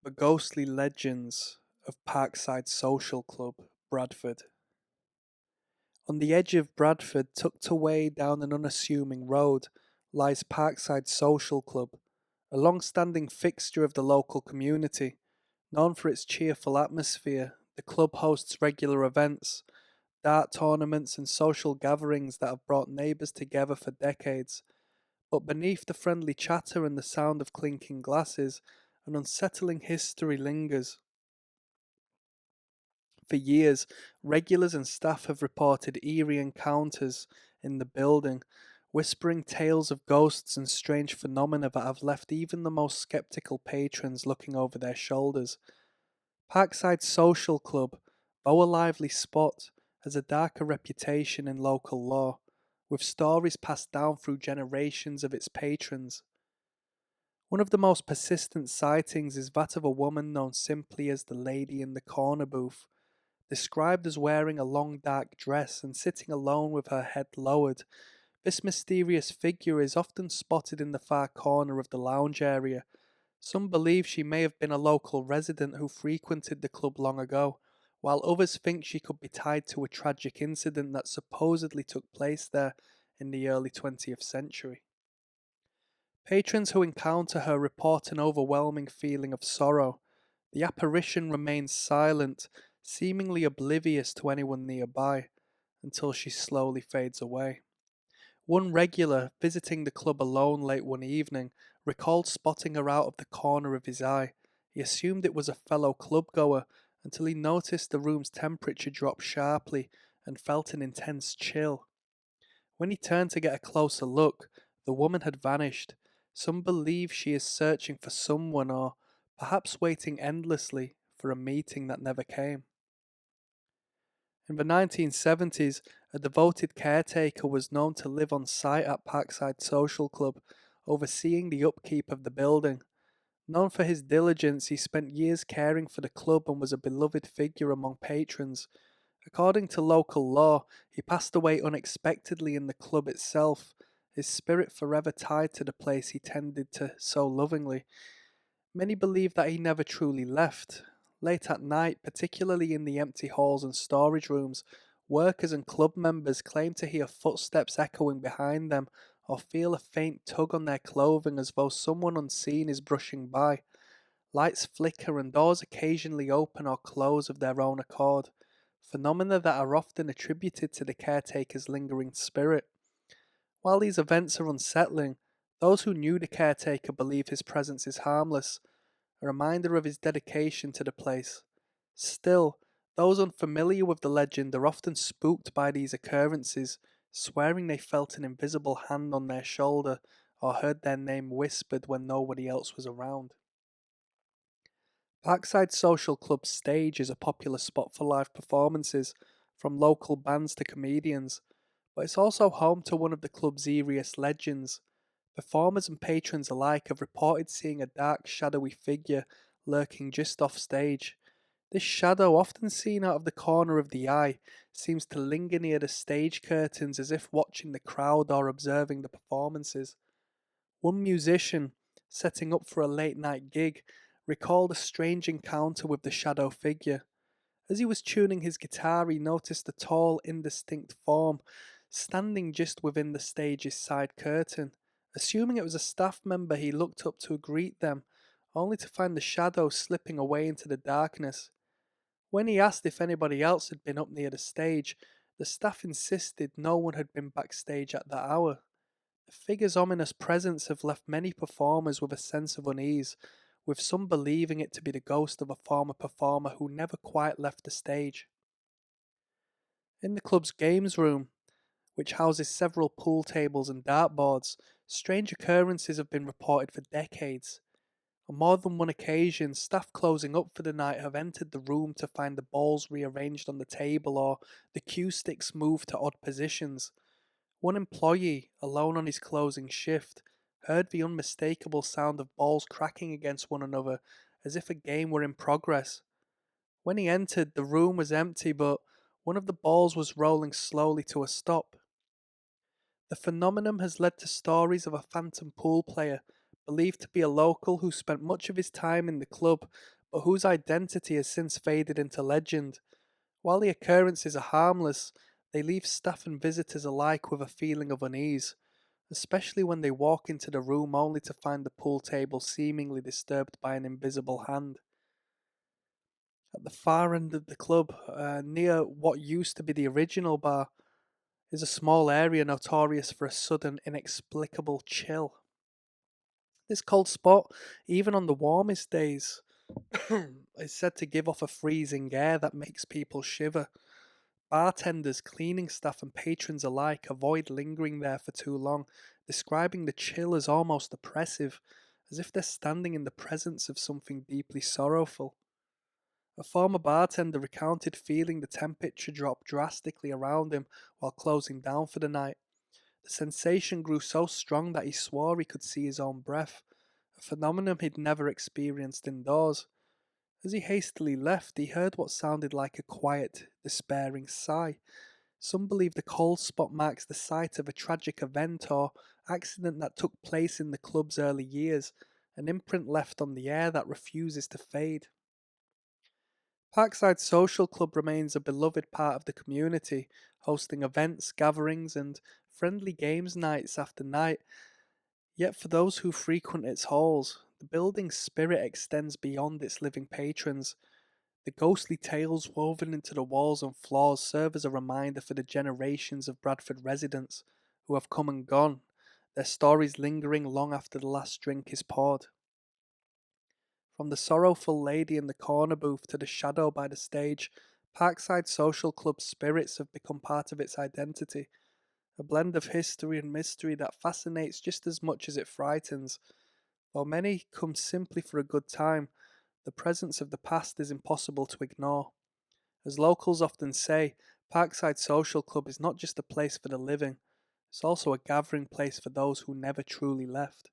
The ghostly legends of Parkside Social Club, Bradford. On the edge of Bradford, tucked away down an unassuming road, lies Parkside Social Club, a long-standing fixture of the local community. Known for its cheerful atmosphere, the club hosts regular events, dart tournaments and social gatherings that have brought neighbours together for decades. But beneath the friendly chatter and the sound of clinking glasses, an unsettling history lingers. For years, regulars and staff have reported eerie encounters in the building, whispering tales of ghosts and strange phenomena that have left even the most skeptical patrons looking over their shoulders. Parkside Social Club, though a lively spot, has a darker reputation in local lore, with stories passed down through generations of its patrons. One of the most persistent sightings is that of a woman known simply as the Lady in the Corner booth, described as wearing a long dark dress and sitting alone with her head lowered. This mysterious figure is often spotted in the far corner of the lounge area. Some believe she may have been a local resident who frequented the club long ago, while others think she could be tied to a tragic incident that supposedly took place there in the early 20th century. Patrons who encounter her report an overwhelming feeling of sorrow. The apparition remains silent, seemingly oblivious to anyone nearby, until she slowly fades away. One regular, visiting the club alone late one evening, recalled spotting her out of the corner of his eye. He assumed it was a fellow club-goer until he noticed the room's temperature drop sharply and felt an intense chill. When he turned to get a closer look, the woman had vanished. Some believe she is searching for someone or perhaps waiting endlessly for a meeting that never came. In the 1970s, a devoted caretaker was known to live on site at Parkside Social Club, overseeing the upkeep of the building. Known for his diligence, he spent years caring for the club and was a beloved figure among patrons. According to local law, he passed away unexpectedly in the club itself, his spirit forever tied to the place he tended to so lovingly. Many believe that he never truly left. Late at night, particularly in the empty halls and storage rooms, workers and club members claim to hear footsteps echoing behind them or feel a faint tug on their clothing as though someone unseen is brushing by. Lights flicker and doors occasionally open or close of their own accord, phenomena that are often attributed to the caretaker's lingering spirit. While these events are unsettling, those who knew the caretaker believe his presence is harmless, a reminder of his dedication to the place. Still, those unfamiliar with the legend are often spooked by these occurrences, swearing they felt an invisible hand on their shoulder or heard their name whispered when nobody else was around. Parkside Social Club stage is a popular spot for live performances, from local bands to comedians, but it's also home to one of the club's eeriest legends. Performers and patrons alike have reported seeing a dark, shadowy figure lurking just off stage. This shadow, often seen out of the corner of the eye, seems to linger near the stage curtains as if watching the crowd or observing the performances. One musician, setting up for a late night gig, recalled a strange encounter with the shadow figure. As he was tuning his guitar, he noticed a tall, indistinct form standing just within the stage's side curtain. Assuming it was a staff member, he looked up to greet them, only to find the shadow slipping away into the darkness. When he asked if anybody else had been up near the stage, the staff insisted no one had been backstage at that hour. The figure's ominous presence have left many performers with a sense of unease, with some believing it to be the ghost of a former performer who never quite left the stage. In the club's games room, which houses several pool tables and dartboards, strange occurrences have been reported for decades. On more than one occasion, staff closing up for the night have entered the room to find the balls rearranged on the table or the cue sticks moved to odd positions. One employee, alone on his closing shift, heard the unmistakable sound of balls cracking against one another as if a game were in progress. When he entered, the room was empty, but one of the balls was rolling slowly to a stop. The phenomenon has led to stories of a phantom pool player, believed to be a local who spent much of his time in the club, but whose identity has since faded into legend. While the occurrences are harmless, they leave staff and visitors alike with a feeling of unease, especially when they walk into the room only to find the pool table seemingly disturbed by an invisible hand. At the far end of the club, near what used to be the original bar, is a small area notorious for a sudden, inexplicable chill. This cold spot, even on the warmest days, is said to give off a freezing air that makes people shiver. Bartenders, cleaning staff, and patrons alike avoid lingering there for too long, describing the chill as almost oppressive, as if they're standing in the presence of something deeply sorrowful. A former bartender recounted feeling the temperature drop drastically around him while closing down for the night. The sensation grew so strong that he swore he could see his own breath, a phenomenon he'd never experienced indoors. As he hastily left, he heard what sounded like a quiet, despairing sigh. Some believe the cold spot marks the site of a tragic event or accident that took place in the club's early years, an imprint left on the air that refuses to fade. Parkside Social Club remains a beloved part of the community, hosting events, gatherings, and friendly games nights after night. Yet for those who frequent its halls, the building's spirit extends beyond its living patrons. The ghostly tales woven into the walls and floors serve as a reminder for the generations of Bradford residents who have come and gone, their stories lingering long after the last drink is poured. From the sorrowful lady in the corner booth to the shadow by the stage, Parkside Social Club's spirits have become part of its identity, a blend of history and mystery that fascinates just as much as it frightens. While many come simply for a good time, the presence of the past is impossible to ignore. As locals often say, Parkside Social Club is not just a place for the living, it's also a gathering place for those who never truly left.